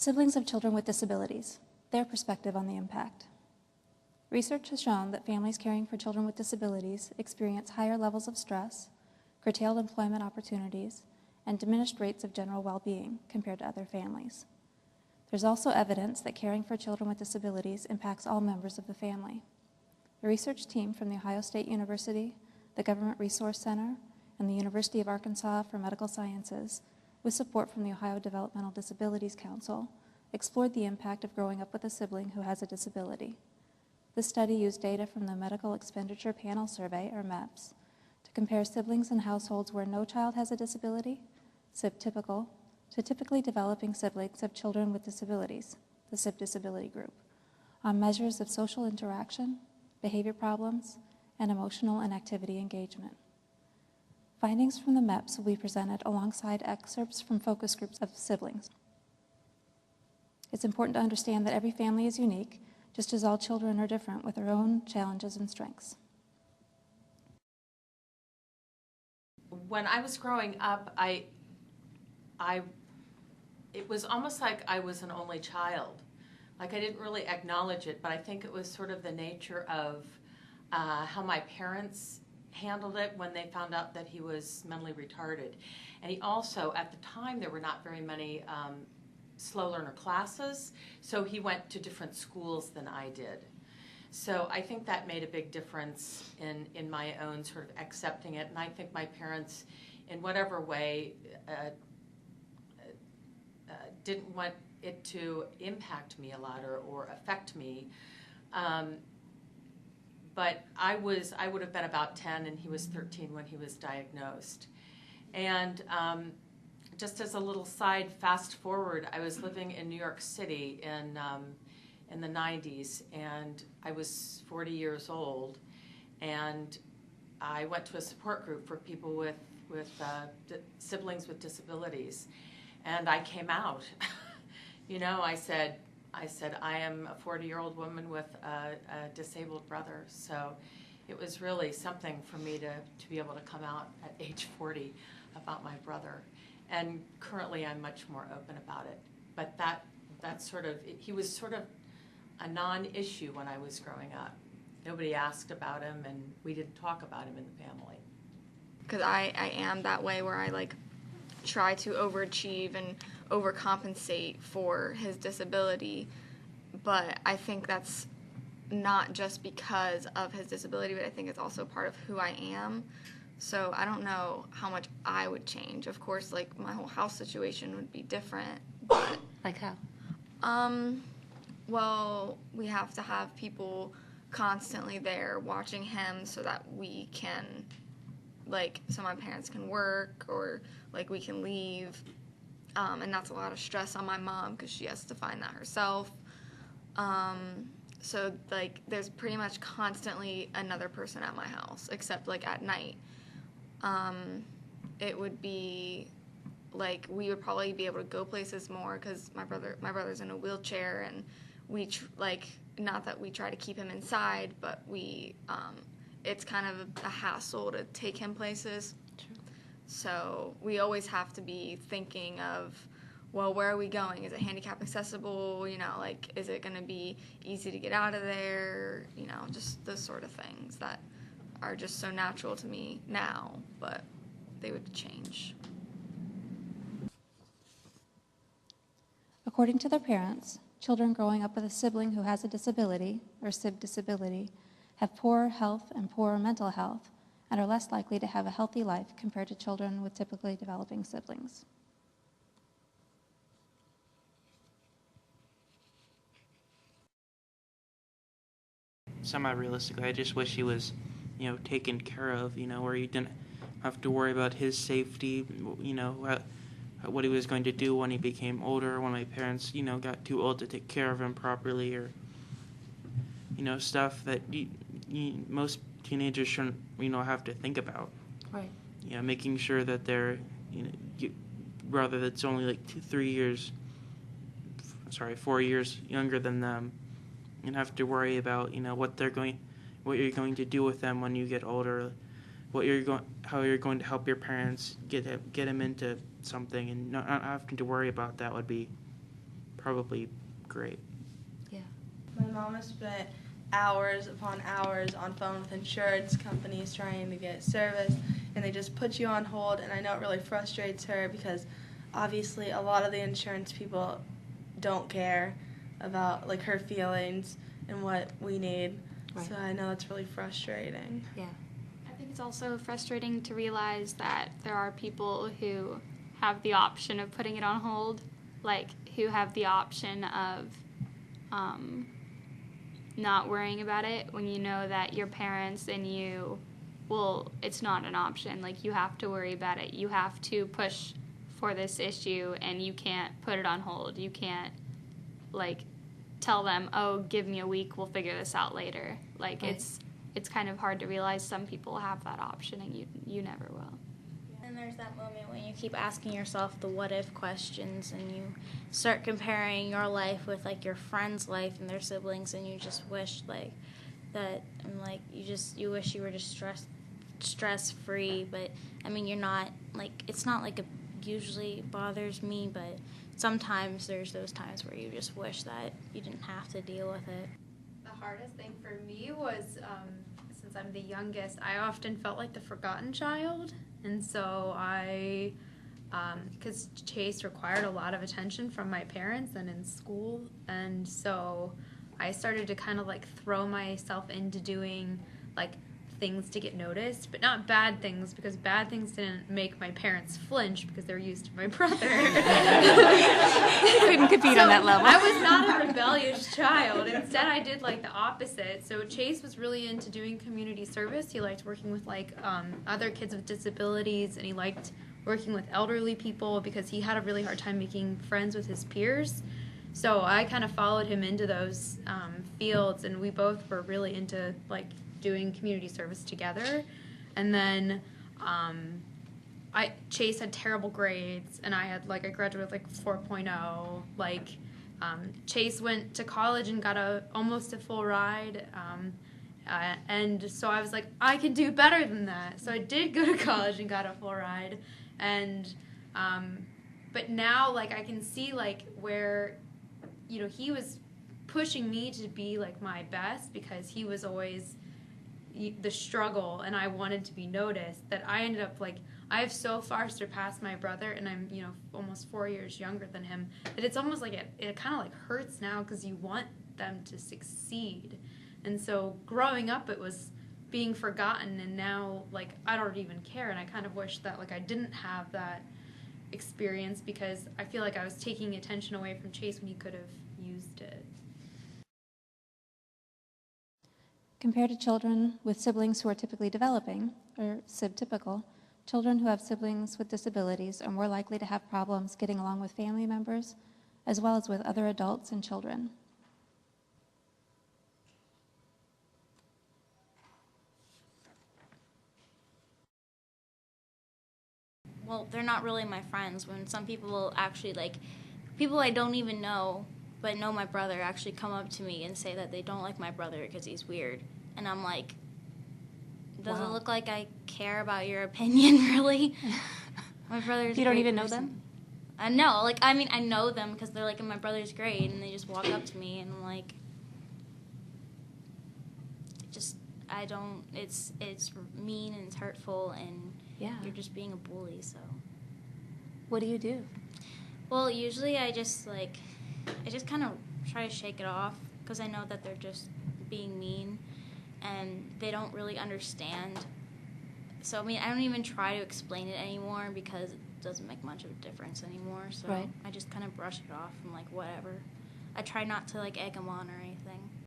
Siblings of children with disabilities, their perspective on the impact. Research has shown that families caring for children with disabilities experience higher levels of stress, curtailed employment opportunities, and diminished rates of general well-being compared to other families. There's also evidence that caring for children with disabilities impacts all members of the family. The research team from The Ohio State University, the Government Resource Center, and the University of Arkansas for Medical Sciences, with support from the Ohio Developmental Disabilities Council, explored the impact of growing up with a sibling who has a disability. This study used data from the Medical Expenditure Panel Survey, or MEPS, to compare siblings in households where no child has a disability, SIB-typical, to typically developing siblings of children with disabilities, the SIB disability group, on measures of social interaction, behavior problems, and emotional and activity engagement. Findings from the MEPS will be presented alongside excerpts from focus groups of siblings. It's important to understand that every family is unique, just as all children are different with their own challenges and strengths. When I was growing up, it was almost like I was an only child. Like I didn't really acknowledge it, but I think it was sort of the nature of how my parents handled it when they found out that he was mentally retarded. And he also, at the time, there were not very many slow learner classes, so he went to different schools than I did. So I think that made a big difference in my own sort of accepting it, and I think my parents, in whatever way, didn't want it to impact me a lot or affect me. But I would have been about 10 and he was 13 when he was diagnosed. And just as a little side fast forward, I was living in New York City in the 90s, and I was 40 years old, and I went to a support group for people with siblings with disabilities, and I came out. You know, I said I am a 40-year-old woman with a disabled brother. So it was really something for me to be able to come out at age 40 about my brother. And currently I'm much more open about it. But that's sort of, he was sort of a non-issue when I was growing up. Nobody asked about him, and we didn't talk about him in the family. Because I am that way where I like try to overachieve and overcompensate for his disability, but I think that's not just because of his disability, but I think it's also part of who I am. So I don't know how much I would change. Of course, like my whole house situation would be different, but Like how? Well, we have to have people constantly there watching him so that we can, like, so my parents can work or like we can leave. And that's a lot of stress on my mom because she has to find that herself. So like there's pretty much constantly another person at my house, except like at night. It would be like we would probably be able to go places more because my brother's in a wheelchair, and we like, not that we try to keep him inside, but we it's kind of a hassle to take him places. So we always have to be thinking of, well, where are we going? Is it handicap accessible? You know, like, is it going to be easy to get out of there? You know, just those sort of things that are just so natural to me now, but they would change. According to their parents, children growing up with a sibling who has a disability, or SIB disability, have poorer health and poorer mental health, and are less likely to have a healthy life compared to children with typically developing siblings. Semi-realistically, I just wish he was, taken care of, where you didn't have to worry about his safety, what he was going to do when he became older, when my parents, got too old to take care of him properly, or, stuff that most teenagers shouldn't, have to think about. Right. Making sure that they're, brother that's only like 4 years younger than them, and have to worry about, what you're going to do with them when you get older, how you're going to help your parents get him into something, and not having to worry about that would be probably great. Yeah. My mom has spent hours upon hours on phone with insurance companies trying to get service, and they just put you on hold, and I know it really frustrates her because obviously a lot of the insurance people don't care about like her feelings and what we need. Right. So I know that's really frustrating. Yeah. I think it's also frustrating to realize that there are people who have the option of putting it on hold, like who have the option of not worrying about it when you know that your parents and you, well, it's not an option. Like, you have to worry about it. You have to push for this issue, and you can't put it on hold. You can't, like, tell them, oh, give me a week, we'll figure this out later. Like, Right. it's kind of hard to realize some people have that option, and you never will. And there's that moment when you keep asking yourself the what if questions, and you start comparing your life with like your friend's life and their siblings, and you just wish like that, and like you wish you were just stress free. But I mean, you're not, like, it's not like it usually bothers me, but sometimes there's those times where you just wish that you didn't have to deal with it. The hardest thing for me was, since I'm the youngest, I often felt like the forgotten child. And so because Chase required a lot of attention from my parents and in school, and so I started to kind of like throw myself into doing like things to get noticed, but not bad things, because bad things didn't make my parents flinch because they're used to my brother. Couldn't compete on that level. I was not a rebellious child. Instead, I did like the opposite. So Chase was really into doing community service. He liked working with like other kids with disabilities, and he liked working with elderly people because he had a really hard time making friends with his peers. So I kind of followed him into those fields, and we both were really into like doing community service together. And then Chase had terrible grades, and I graduated with like 4.0. Like Chase went to college and got almost a full ride, and so I was like, I can do better than that. So I did go to college and got a full ride, and but now like I can see like where, you know, he was pushing me to be like my best because he was always the struggle, and I wanted to be noticed, that I ended up like, I have so far surpassed my brother, and I'm, you know, almost 4 years younger than him, that it's almost like it kind of like hurts now because you want them to succeed. And so growing up, it was being forgotten, and now like I don't even care, and I kind of wish that like I didn't have that experience, because I feel like I was taking attention away from Chase when he could have used it. Compared to children with siblings who are typically developing, or sib-typical, children who have siblings with disabilities are more likely to have problems getting along with family members, as well as with other adults and children. Well, they're not really my friends. When some people will actually, like, people I don't even know but know my brother actually come up to me and say that they don't like my brother because he's weird. And I'm like, does it look like I care about your opinion, really? My brother's You don't a great even know person. them? I know. Like, I mean, I know them because they're, like, in my brother's grade, and they just walk up to me, and I'm like, I don't, it's mean and it's hurtful, and you're just being a bully, so. What do you do? Well, usually I just kind of try to shake it off, because I know that they're just being mean, and they don't really understand. So, I mean, I don't even try to explain it anymore, because it doesn't make much of a difference anymore, so Right. I just kind of brush it off and, like, whatever. I try not to, like, egg them on or anything.